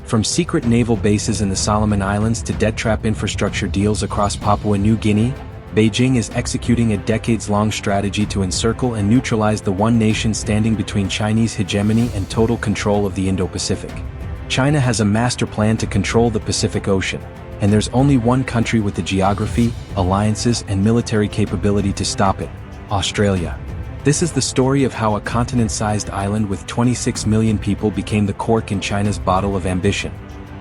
From secret naval bases in the Solomon Islands to debt-trap infrastructure deals across Papua New Guinea, Beijing is executing a decades-long strategy to encircle and neutralize the one nation standing between Chinese hegemony and total control of the Indo-Pacific. China has a master plan to control the Pacific Ocean, and there's only one country with the geography, alliances, and military capability to stop it: Australia. This is the story of how a continent-sized island with 26 million people became the cork in China's bottle of ambition.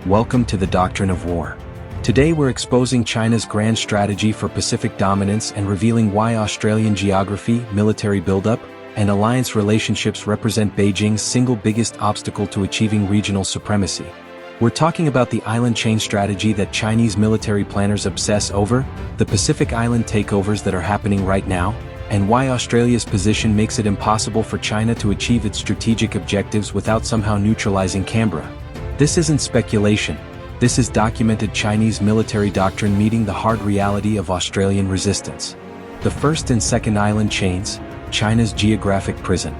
Welcome to the Doctrine of War. Today we're exposing China's grand strategy for Pacific dominance and revealing why Australian geography, military buildup, and alliance relationships represent Beijing's single biggest obstacle to achieving regional supremacy. We're talking about the island chain strategy that Chinese military planners obsess over, the Pacific Island takeovers that are happening right now, and why Australia's position makes it impossible for China to achieve its strategic objectives without somehow neutralizing Canberra. This isn't speculation. This is documented Chinese military doctrine meeting the hard reality of Australian resistance. The first and second island chains, China's geographic prison.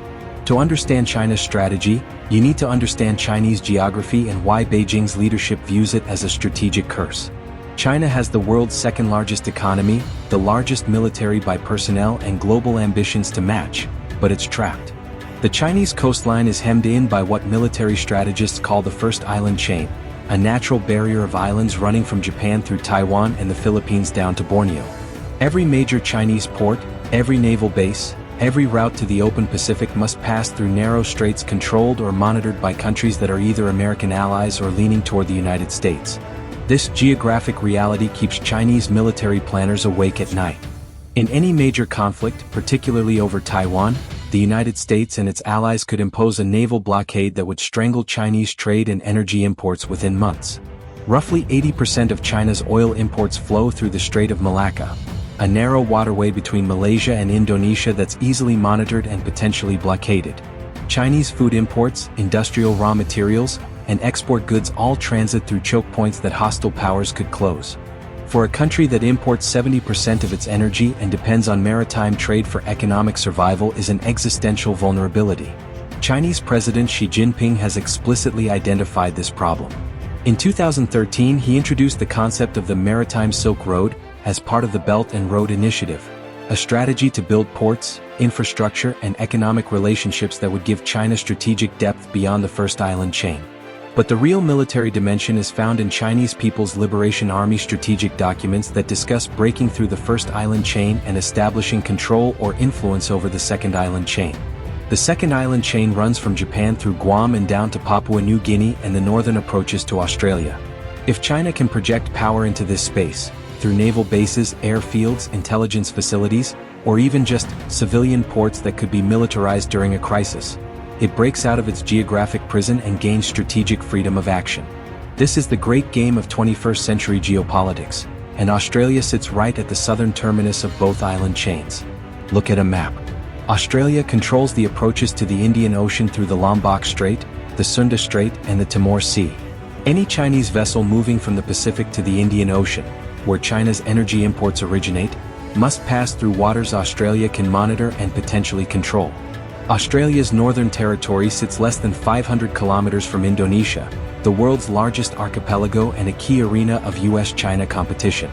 To understand China's strategy, you need to understand Chinese geography and why Beijing's leadership views it as a strategic curse. China has the world's second-largest economy, the largest military by personnel, and global ambitions to match, but it's trapped. The Chinese coastline is hemmed in by what military strategists call the first island chain, a natural barrier of islands running from Japan through Taiwan and the Philippines down to Borneo. Every major Chinese port, every naval base, every route to the open Pacific must pass through narrow straits controlled or monitored by countries that are either American allies or leaning toward the United States. This geographic reality keeps Chinese military planners awake at night. In any major conflict, particularly over Taiwan, the United States and its allies could impose a naval blockade that would strangle Chinese trade and energy imports within months. Roughly 80% of China's oil imports flow through the Strait of Malacca, a narrow waterway between Malaysia and Indonesia that's easily monitored and potentially blockaded. Chinese food imports, industrial raw materials, and export goods all transit through choke points that hostile powers could close. For a country that imports 70% of its energy and depends on maritime trade for economic survival is an existential vulnerability. Chinese President Xi Jinping has explicitly identified this problem. In 2013, he introduced the concept of the Maritime Silk Road as part of the Belt and Road Initiative, a strategy to build ports, infrastructure, and economic relationships that would give China strategic depth beyond the first island chain. But the real military dimension is found in Chinese People's Liberation Army strategic documents that discuss breaking through the first island chain and establishing control or influence over the second island chain. The second island chain runs from Japan through Guam and down to Papua New Guinea and the northern approaches to Australia. If China can project power into this space, through naval bases, airfields, intelligence facilities, or even just civilian ports that could be militarized during a crisis, it breaks out of its geographic prison and gains strategic freedom of action. This is the great game of 21st century geopolitics, and Australia sits right at the southern terminus of both island chains. Look at a map. Australia controls the approaches to the Indian Ocean through the Lombok Strait, the Sunda Strait, and the Timor Sea. Any Chinese vessel moving from the Pacific to the Indian Ocean, where China's energy imports originate, must pass through waters Australia can monitor and potentially control. Australia's Northern Territory sits less than 500 kilometers from Indonesia, the world's largest archipelago and a key arena of US-China competition.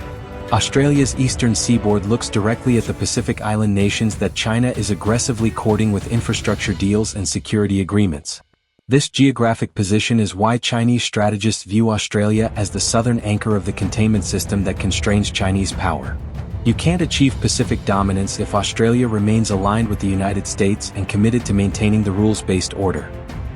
Australia's eastern seaboard looks directly at the Pacific Island nations that China is aggressively courting with infrastructure deals and security agreements. This geographic position is why Chinese strategists view Australia as the southern anchor of the containment system that constrains Chinese power. You can't achieve Pacific dominance if Australia remains aligned with the United States and committed to maintaining the rules-based order.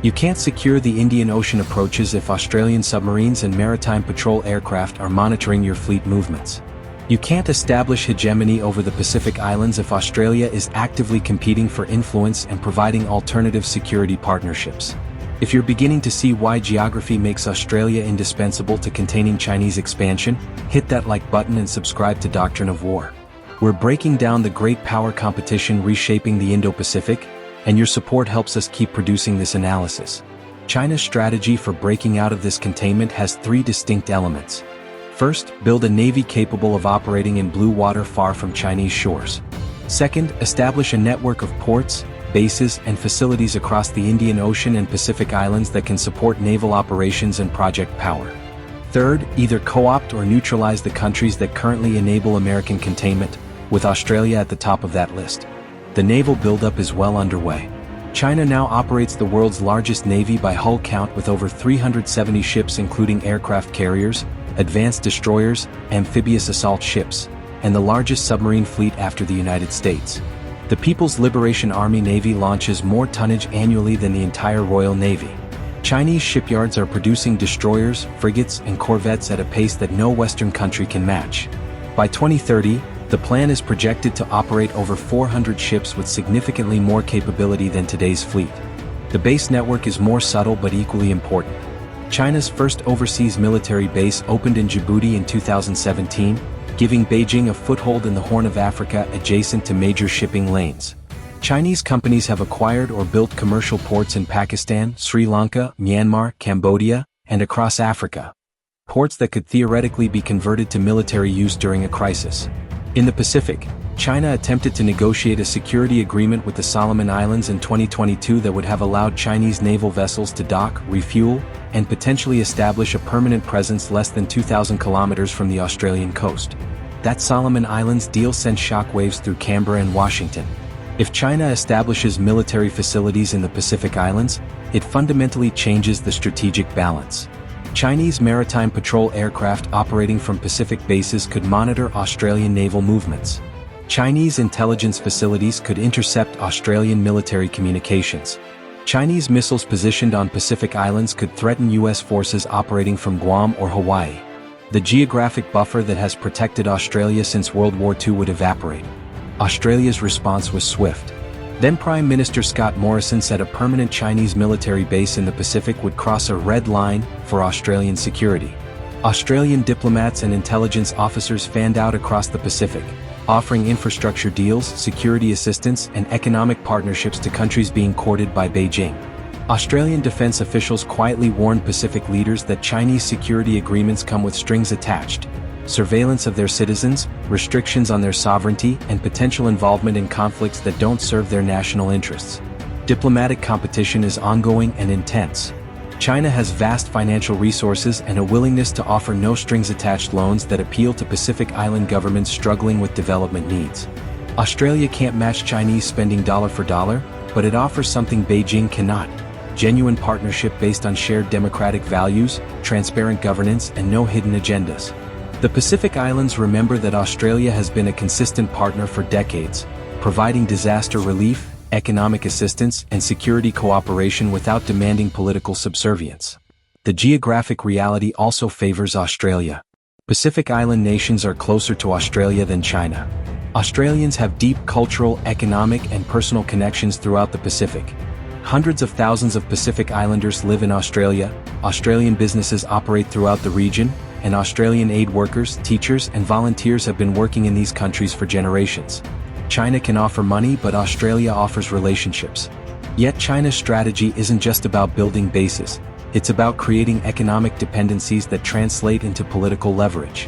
You can't secure the Indian Ocean approaches if Australian submarines and maritime patrol aircraft are monitoring your fleet movements. You can't establish hegemony over the Pacific Islands if Australia is actively competing for influence and providing alternative security partnerships. If you're beginning to see why geography makes Australia indispensable to containing Chinese expansion, hit that like button and subscribe to Doctrine of War. We're breaking down the great power competition reshaping the Indo-Pacific, and your support helps us keep producing this analysis. China's strategy for breaking out of this containment has three distinct elements. First, build a navy capable of operating in blue water far from Chinese shores. Second, establish a network of ports, bases, and facilities across the Indian Ocean and Pacific Islands that can support naval operations and project power. Third, either co-opt or neutralize the countries that currently enable American containment, with Australia at the top of that list. The naval buildup is well underway. China now operates the world's largest navy by hull count with over 370 ships including aircraft carriers, advanced destroyers, amphibious assault ships, and the largest submarine fleet after the United States. The People's Liberation Army Navy launches more tonnage annually than the entire Royal Navy. Chinese shipyards are producing destroyers, frigates, and corvettes at a pace that no Western country can match. By 2030, the plan is projected to operate over 400 ships with significantly more capability than today's fleet. The base network is more subtle but equally important. China's first overseas military base opened in Djibouti in 2017, giving Beijing a foothold in the Horn of Africa adjacent to major shipping lanes. Chinese companies have acquired or built commercial ports in Pakistan, Sri Lanka, Myanmar, Cambodia, and across Africa. Ports that could theoretically be converted to military use during a crisis. In the Pacific, China attempted to negotiate a security agreement with the Solomon Islands in 2022 that would have allowed Chinese naval vessels to dock, refuel, and potentially establish a permanent presence less than 2,000 kilometers from the Australian coast. That Solomon Islands deal sent shockwaves through Canberra and Washington. If China establishes military facilities in the Pacific Islands, it fundamentally changes the strategic balance. Chinese maritime patrol aircraft operating from Pacific bases could monitor Australian naval movements. Chinese intelligence facilities could intercept Australian military communications. Chinese missiles positioned on Pacific Islands could threaten U.S. forces operating from Guam or Hawaii. The geographic buffer that has protected Australia since World War II would evaporate. Australia's response was swift. Then Prime Minister Scott Morrison said a permanent Chinese military base in the Pacific would cross a red line for Australian security. Australian diplomats and intelligence officers fanned out across the Pacific, offering infrastructure deals, security assistance, and economic partnerships to countries being courted by Beijing. Australian defense officials quietly warned Pacific leaders that Chinese security agreements come with strings attached: surveillance of their citizens, restrictions on their sovereignty, and potential involvement in conflicts that don't serve their national interests. Diplomatic competition is ongoing and intense. China has vast financial resources and a willingness to offer no-strings-attached loans that appeal to Pacific Island governments struggling with development needs. Australia can't match Chinese spending dollar for dollar, but it offers something Beijing cannot: genuine partnership based on shared democratic values, transparent governance, and no hidden agendas. The Pacific Islands remember that Australia has been a consistent partner for decades, providing disaster relief, economic assistance, and security cooperation without demanding political subservience. The geographic reality also favors Australia. Pacific Island nations are closer to Australia than China. Australians have deep cultural, economic, and personal connections throughout the Pacific. Hundreds of thousands of Pacific Islanders live in Australia, Australian businesses operate throughout the region, and Australian aid workers, teachers, and volunteers have been working in these countries for generations. China can offer money, but Australia offers relationships. Yet China's strategy isn't just about building bases, it's about creating economic dependencies that translate into political leverage.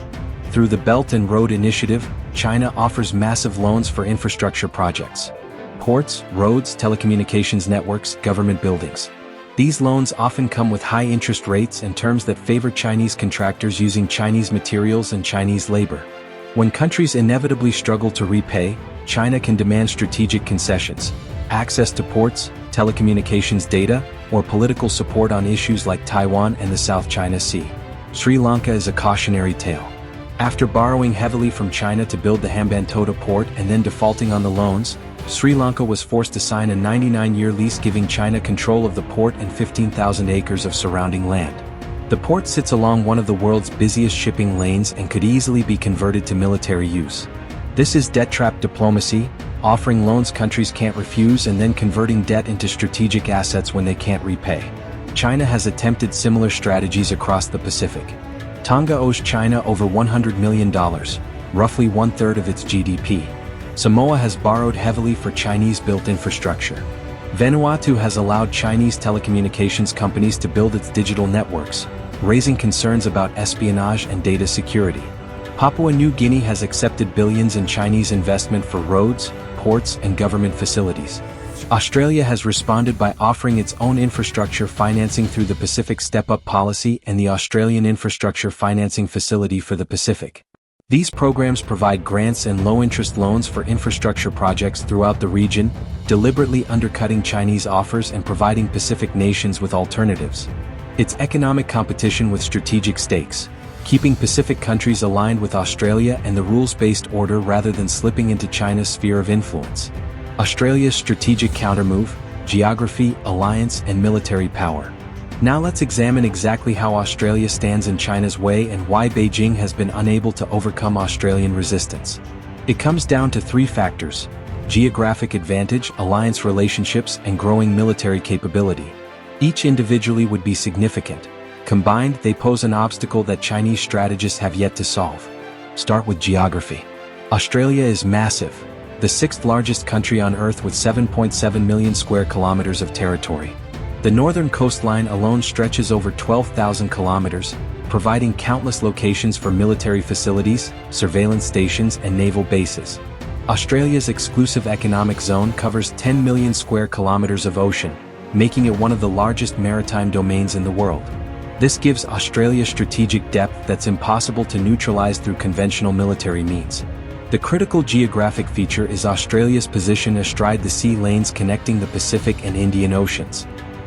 Through the Belt and Road Initiative, China offers massive loans for infrastructure projects: ports, roads, telecommunications networks, government buildings. These loans often come with high interest rates and terms that favor Chinese contractors using Chinese materials and Chinese labor. When countries inevitably struggle to repay, China can demand strategic concessions: access to ports, telecommunications data, or political support on issues like Taiwan and the South China Sea. Sri Lanka is a cautionary tale. After borrowing heavily from China to build the Hambantota port and then defaulting on the loans, Sri Lanka was forced to sign a 99-year lease giving China control of the port and 15,000 acres of surrounding land. The port sits along one of the world's busiest shipping lanes and could easily be converted to military use. This is debt trap diplomacy, offering loans countries can't refuse and then converting debt into strategic assets when they can't repay. China has attempted similar strategies across the Pacific. Tonga owes China over $100 million, roughly one-third of its GDP. Samoa has borrowed heavily for Chinese-built infrastructure. Vanuatu has allowed Chinese telecommunications companies to build its digital networks, raising concerns about espionage and data security. Papua New Guinea has accepted billions in Chinese investment for roads, ports, and government facilities. Australia has responded by offering its own infrastructure financing through the Pacific Step-Up Policy and the Australian Infrastructure Financing Facility for the Pacific. These programs provide grants and low-interest loans for infrastructure projects throughout the region, deliberately undercutting Chinese offers and providing Pacific nations with alternatives. It's economic competition with strategic stakes, keeping Pacific countries aligned with Australia and the rules-based order rather than slipping into China's sphere of influence. Australia's strategic countermove, geography, alliance, and military power. Now let's examine exactly how Australia stands in China's way and why Beijing has been unable to overcome Australian resistance. It comes down to three factors: geographic advantage, alliance relationships, and growing military capability. Each individually would be significant. Combined, they pose an obstacle that Chinese strategists have yet to solve. Start with geography. Australia is massive, the sixth largest country on Earth with 7.7 million square kilometers of territory. The northern coastline alone stretches over 12,000 kilometers, providing countless locations for military facilities, surveillance stations, and naval bases. Australia's exclusive economic zone covers 10 million square kilometers of ocean, making it one of the largest maritime domains in the world. This gives Australia strategic depth that's impossible to neutralize through conventional military means. The critical geographic feature is Australia's position astride the sea lanes connecting the Pacific and Indian Oceans.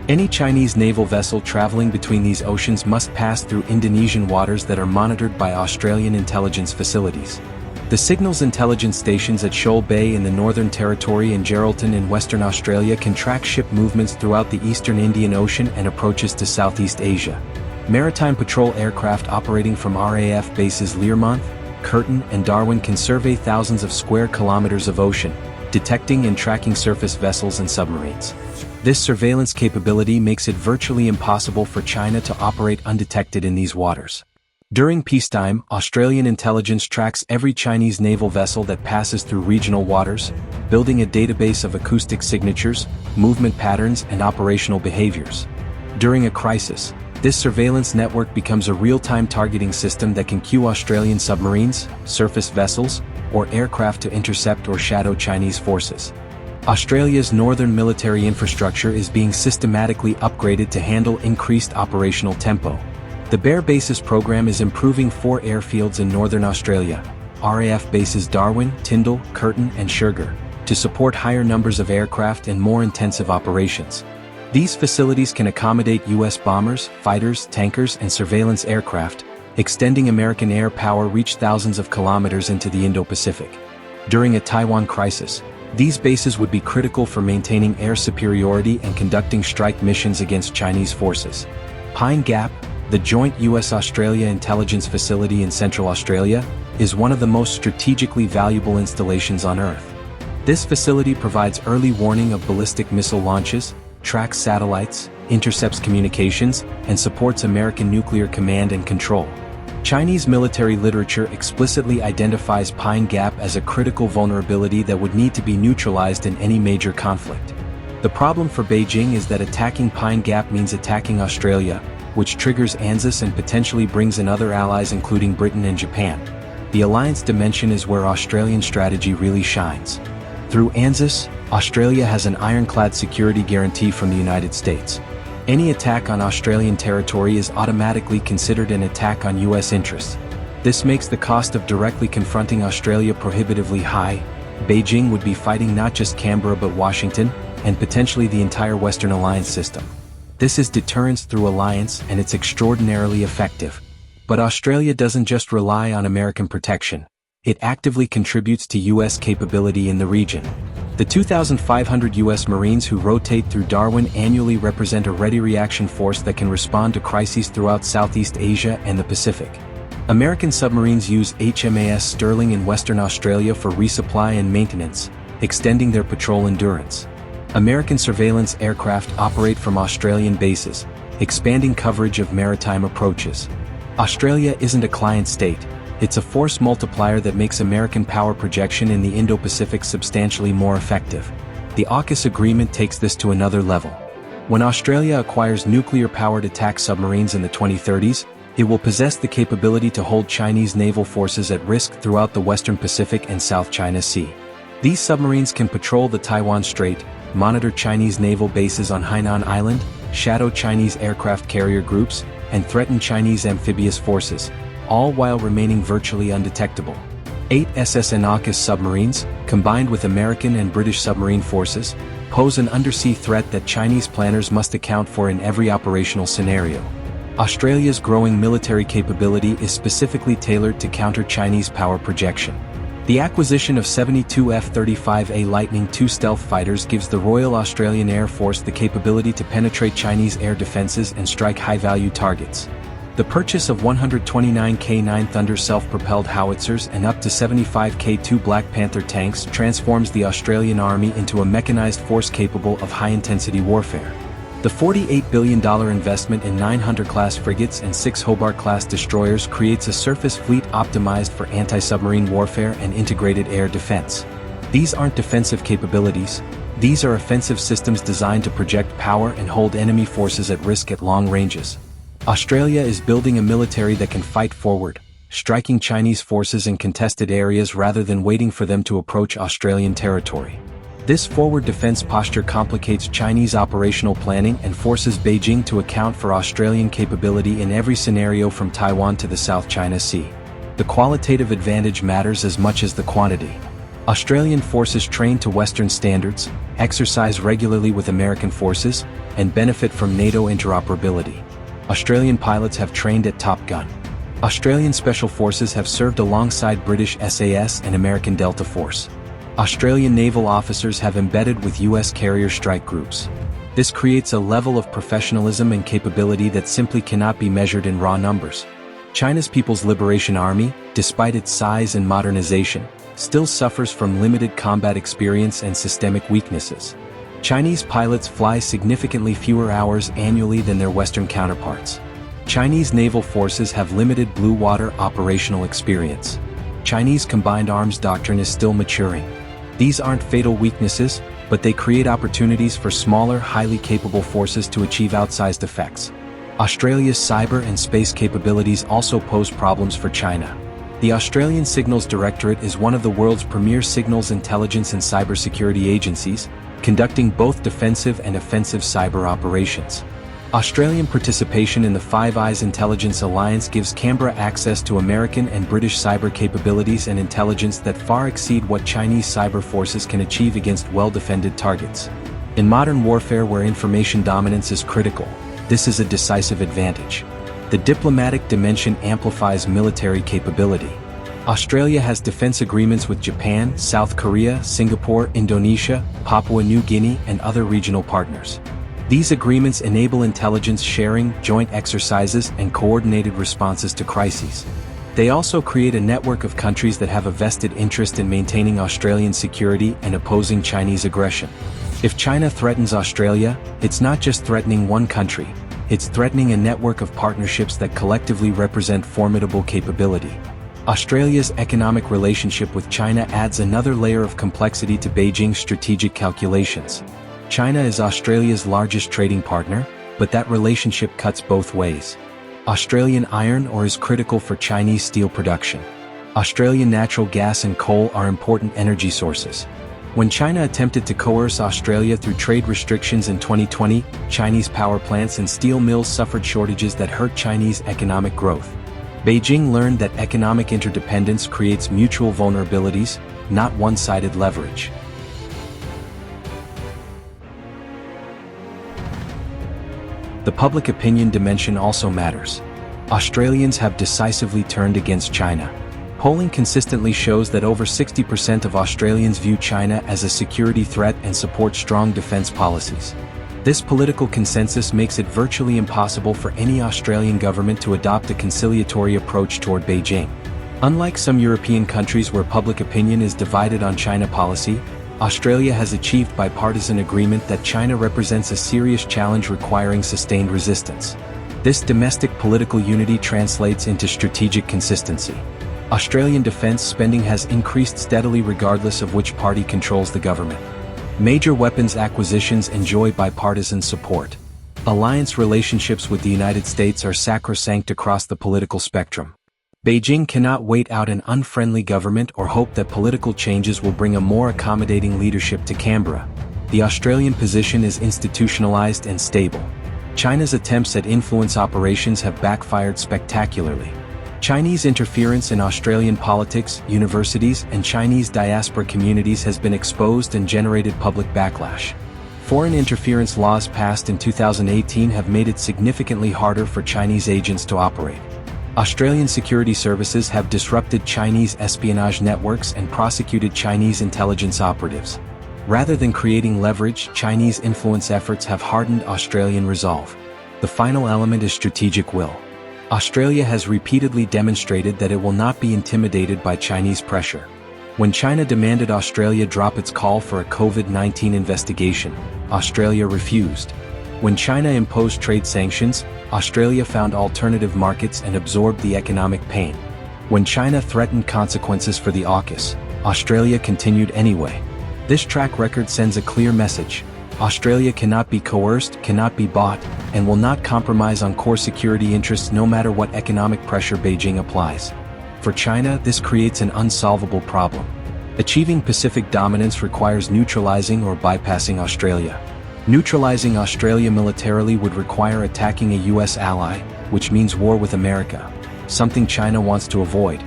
Any Chinese naval vessel traveling between these oceans must pass through Indonesian waters that are monitored by Australian intelligence facilities. The Signals Intelligence Stations at Shoal Bay in the Northern Territory and Geraldton in Western Australia can track ship movements throughout the eastern Indian Ocean and approaches to Southeast Asia. Maritime patrol aircraft operating from RAF bases Learmonth, Curtin, and Darwin can survey thousands of square kilometers of ocean, detecting and tracking surface vessels and submarines. This surveillance capability makes it virtually impossible for China to operate undetected in these waters. During peacetime, Australian intelligence tracks every Chinese naval vessel that passes through regional waters, building a database of acoustic signatures, movement patterns, and operational behaviors. During a crisis, this surveillance network becomes a real-time targeting system that can cue Australian submarines, surface vessels, or aircraft to intercept or shadow Chinese forces. Australia's northern military infrastructure is being systematically upgraded to handle increased operational tempo. The Bear Bases program is improving 4 airfields in northern Australia, RAF bases Darwin, Tyndall, Curtin, and Shergar, to support higher numbers of aircraft and more intensive operations. These facilities can accommodate U.S. bombers, fighters, tankers, and surveillance aircraft, extending American air power reach thousands of kilometers into the Indo-Pacific. During a Taiwan crisis, these bases would be critical for maintaining air superiority and conducting strike missions against Chinese forces. Pine Gap, the joint U.S.-Australia intelligence facility in Central Australia, is one of the most strategically valuable installations on Earth. This facility provides early warning of ballistic missile launches, tracks satellites, intercepts communications, and supports American nuclear command and control. Chinese military literature explicitly identifies Pine Gap as a critical vulnerability that would need to be neutralized in any major conflict. The problem for Beijing is that attacking Pine Gap means attacking Australia, which triggers ANZUS and potentially brings in other allies including Britain and Japan. The alliance dimension is where Australian strategy really shines. Through ANZUS, Australia has an ironclad security guarantee from the United States. Any attack on Australian territory is automatically considered an attack on U.S. interests. This makes the cost of directly confronting Australia prohibitively high. Beijing would be fighting not just Canberra but Washington, and potentially the entire Western alliance system. This is deterrence through alliance, and it's extraordinarily effective. But Australia doesn't just rely on American protection. It actively contributes to U.S. capability in the region. The 2,500 U.S. Marines who rotate through Darwin annually represent a ready reaction force that can respond to crises throughout Southeast Asia and the Pacific. American submarines use HMAS Sterling in Western Australia for resupply and maintenance, extending their patrol endurance. American surveillance aircraft operate from Australian bases, expanding coverage of maritime approaches. Australia isn't a client state, it's a force multiplier that makes American power projection in the Indo-Pacific substantially more effective. The AUKUS agreement takes this to another level. When Australia acquires nuclear-powered attack submarines in the 2030s, it will possess the capability to hold Chinese naval forces at risk throughout the Western Pacific and South China Sea. These submarines can patrol the Taiwan Strait, monitor Chinese naval bases on Hainan Island, shadow Chinese aircraft carrier groups, and threaten Chinese amphibious forces, all while remaining virtually undetectable. 8 SS AUKUS submarines, combined with American and British submarine forces, pose an undersea threat that Chinese planners must account for in every operational scenario. Australia's growing military capability is specifically tailored to counter Chinese power projection. The acquisition of 72 F-35A Lightning II stealth fighters gives the Royal Australian Air Force the capability to penetrate Chinese air defences and strike high-value targets. The purchase of 129 K9 Thunder self-propelled howitzers and up to 75 K2 Black Panther tanks transforms the Australian Army into a mechanized force capable of high-intensity warfare. The $48 billion investment in 9 Hunter-class frigates and 6 Hobart-class destroyers creates a surface fleet optimized for anti-submarine warfare and integrated air defense. These aren't defensive capabilities, these are offensive systems designed to project power and hold enemy forces at risk at long ranges. Australia is building a military that can fight forward, striking Chinese forces in contested areas rather than waiting for them to approach Australian territory. This forward defense posture complicates Chinese operational planning and forces Beijing to account for Australian capability in every scenario from Taiwan to the South China Sea. The qualitative advantage matters as much as the quantity. Australian forces train to Western standards, exercise regularly with American forces, and benefit from NATO interoperability. Australian pilots have trained at Top Gun. Australian Special Forces have served alongside British SAS and American Delta Force. Australian naval officers have embedded with U.S. carrier strike groups. This creates a level of professionalism and capability that simply cannot be measured in raw numbers. China's People's Liberation Army, despite its size and modernization, still suffers from limited combat experience and systemic weaknesses. Chinese pilots fly significantly fewer hours annually than their Western counterparts. Chinese naval forces have limited blue water operational experience. Chinese combined arms doctrine is still maturing. These aren't fatal weaknesses, but they create opportunities for smaller, highly capable forces to achieve outsized effects. Australia's cyber and space capabilities also pose problems for China. The Australian Signals Directorate is one of the world's premier signals intelligence and cybersecurity agencies, conducting both defensive and offensive cyber operations. Australian participation in the Five Eyes Intelligence Alliance gives Canberra access to American and British cyber capabilities and intelligence that far exceed what Chinese cyber forces can achieve against well-defended targets. In modern warfare where information dominance is critical, this is a decisive advantage. The diplomatic dimension amplifies military capability. Australia has defense agreements with Japan, South Korea, Singapore, Indonesia, Papua New Guinea, and other regional partners. These agreements enable intelligence sharing, joint exercises, and coordinated responses to crises. They also create a network of countries that have a vested interest in maintaining Australian security and opposing Chinese aggression. If China threatens Australia, it's not just threatening one country, it's threatening a network of partnerships that collectively represent formidable capability. Australia's economic relationship with China adds another layer of complexity to Beijing's strategic calculations. China is Australia's largest trading partner, but that relationship cuts both ways. Australian iron ore is critical for Chinese steel production. Australian natural gas and coal are important energy sources. When China attempted to coerce Australia through trade restrictions in 2020, Chinese power plants and steel mills suffered shortages that hurt Chinese economic growth. Beijing learned that economic interdependence creates mutual vulnerabilities, not one-sided leverage. The public opinion dimension also matters. Australians have decisively turned against China. Polling consistently shows that over 60% of Australians view China as a security threat and support strong defense policies. This political consensus makes it virtually impossible for any Australian government to adopt a conciliatory approach toward Beijing. Unlike some European countries where public opinion is divided on China policy, Australia has achieved bipartisan agreement that China represents a serious challenge requiring sustained resistance. This domestic political unity translates into strategic consistency. Australian defense spending has increased steadily regardless of which party controls the government. Major weapons acquisitions enjoy bipartisan support. Alliance relationships with the United States are sacrosanct across the political spectrum. Beijing cannot wait out an unfriendly government or hope that political changes will bring a more accommodating leadership to Canberra. The Australian position is institutionalized and stable. China's attempts at influence operations have backfired spectacularly. Chinese interference in Australian politics, universities, and Chinese diaspora communities has been exposed and generated public backlash. Foreign interference laws passed in 2018 have made it significantly harder for Chinese agents to operate. Australian security services have disrupted Chinese espionage networks and prosecuted Chinese intelligence operatives. Rather than creating leverage, Chinese influence efforts have hardened Australian resolve. The final element is strategic will. Australia has repeatedly demonstrated that it will not be intimidated by Chinese pressure. When China demanded Australia drop its call for a COVID-19 investigation, Australia refused. When China imposed trade sanctions, Australia found alternative markets and absorbed the economic pain. When China threatened consequences for the AUKUS, Australia continued anyway. This track record sends a clear message. Australia cannot be coerced, cannot be bought, and will not compromise on core security interests no matter what economic pressure Beijing applies. For China, this creates an unsolvable problem. Achieving Pacific dominance requires neutralizing or bypassing Australia. Neutralizing Australia militarily would require attacking a US ally, which means war with America, something China wants to avoid.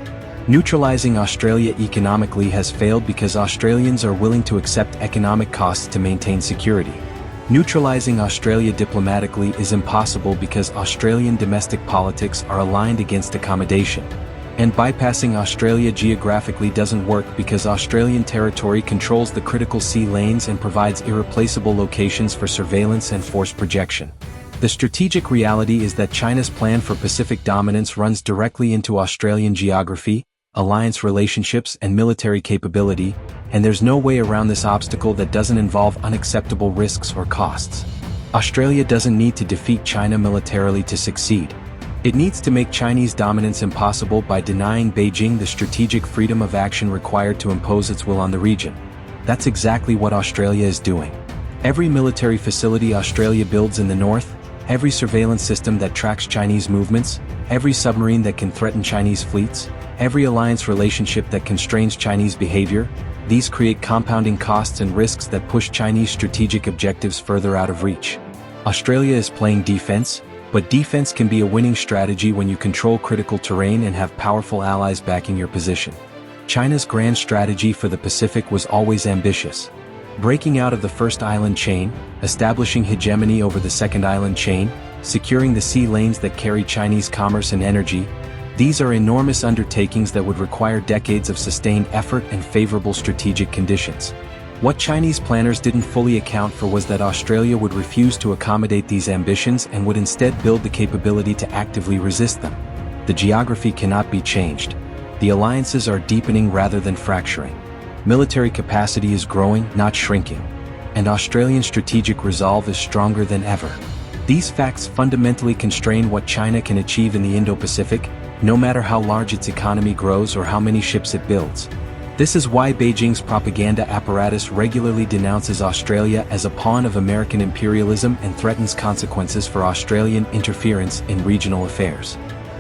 Neutralizing Australia economically has failed because Australians are willing to accept economic costs to maintain security. Neutralizing Australia diplomatically is impossible because Australian domestic politics are aligned against accommodation. And bypassing Australia geographically doesn't work because Australian territory controls the critical sea lanes and provides irreplaceable locations for surveillance and force projection. The strategic reality is that China's plan for Pacific dominance runs directly into Australian geography, alliance relationships, and military capability, and there's no way around this obstacle that doesn't involve unacceptable risks or costs. Australia doesn't need to defeat China militarily to succeed. It needs to make Chinese dominance impossible by denying Beijing the strategic freedom of action required to impose its will on the region. That's exactly what Australia is doing. Every military facility Australia builds in the north, every surveillance system that tracks Chinese movements, every submarine that can threaten Chinese fleets, every alliance relationship that constrains Chinese behavior, these create compounding costs and risks that push Chinese strategic objectives further out of reach. Australia is playing defense, but defense can be a winning strategy when you control critical terrain and have powerful allies backing your position. China's grand strategy for the Pacific was always ambitious. Breaking out of the first island chain, establishing hegemony over the second island chain, securing the sea lanes that carry Chinese commerce and energy, these are enormous undertakings that would require decades of sustained effort and favorable strategic conditions. What Chinese planners didn't fully account for was that Australia would refuse to accommodate these ambitions and would instead build the capability to actively resist them. The geography cannot be changed. The alliances are deepening rather than fracturing. Military capacity is growing, not shrinking. And Australian strategic resolve is stronger than ever. These facts fundamentally constrain what China can achieve in the Indo-Pacific, no matter how large its economy grows or how many ships it builds. This is why Beijing's propaganda apparatus regularly denounces Australia as a pawn of American imperialism and threatens consequences for Australian interference in regional affairs.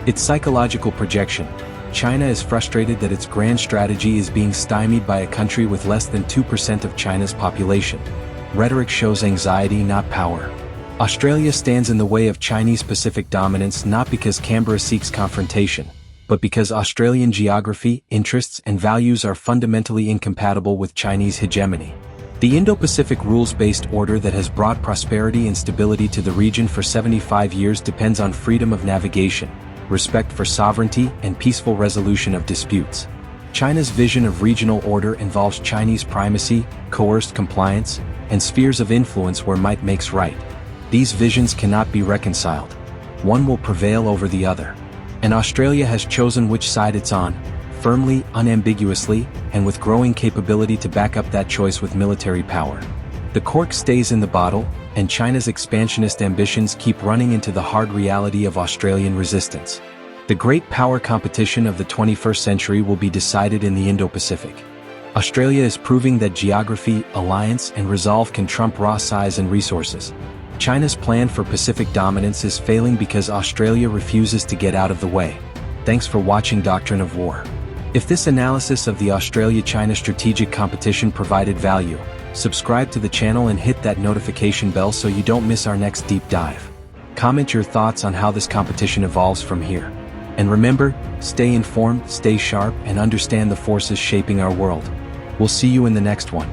Its psychological projection: China is frustrated that its grand strategy is being stymied by a country with less than 2% of China's population. Rhetoric shows anxiety, not power. Australia stands in the way of Chinese Pacific dominance not because Canberra seeks confrontation, but because Australian geography, interests, and values are fundamentally incompatible with Chinese hegemony. The Indo-Pacific rules-based order that has brought prosperity and stability to the region for 75 years depends on freedom of navigation, respect for sovereignty, and peaceful resolution of disputes. China's vision of regional order involves Chinese primacy, coerced compliance, and spheres of influence where might makes right. These visions cannot be reconciled. One will prevail over the other. And Australia has chosen which side it's on, firmly, unambiguously, and with growing capability to back up that choice with military power. The cork stays in the bottle, and China's expansionist ambitions keep running into the hard reality of Australian resistance. The great power competition of the 21st century will be decided in the Indo-Pacific. Australia is proving that geography, alliance, and resolve can trump raw size and resources. China's plan for Pacific dominance is failing because Australia refuses to get out of the way. Thanks for watching Doctrine of War. If this analysis of the Australia-China strategic competition provided value, Subscribe to the channel and hit that notification bell so you don't miss our next deep dive. Comment your thoughts on how this competition evolves from here. And remember, stay informed, stay sharp, and understand the forces shaping our world. We'll see you in the next one.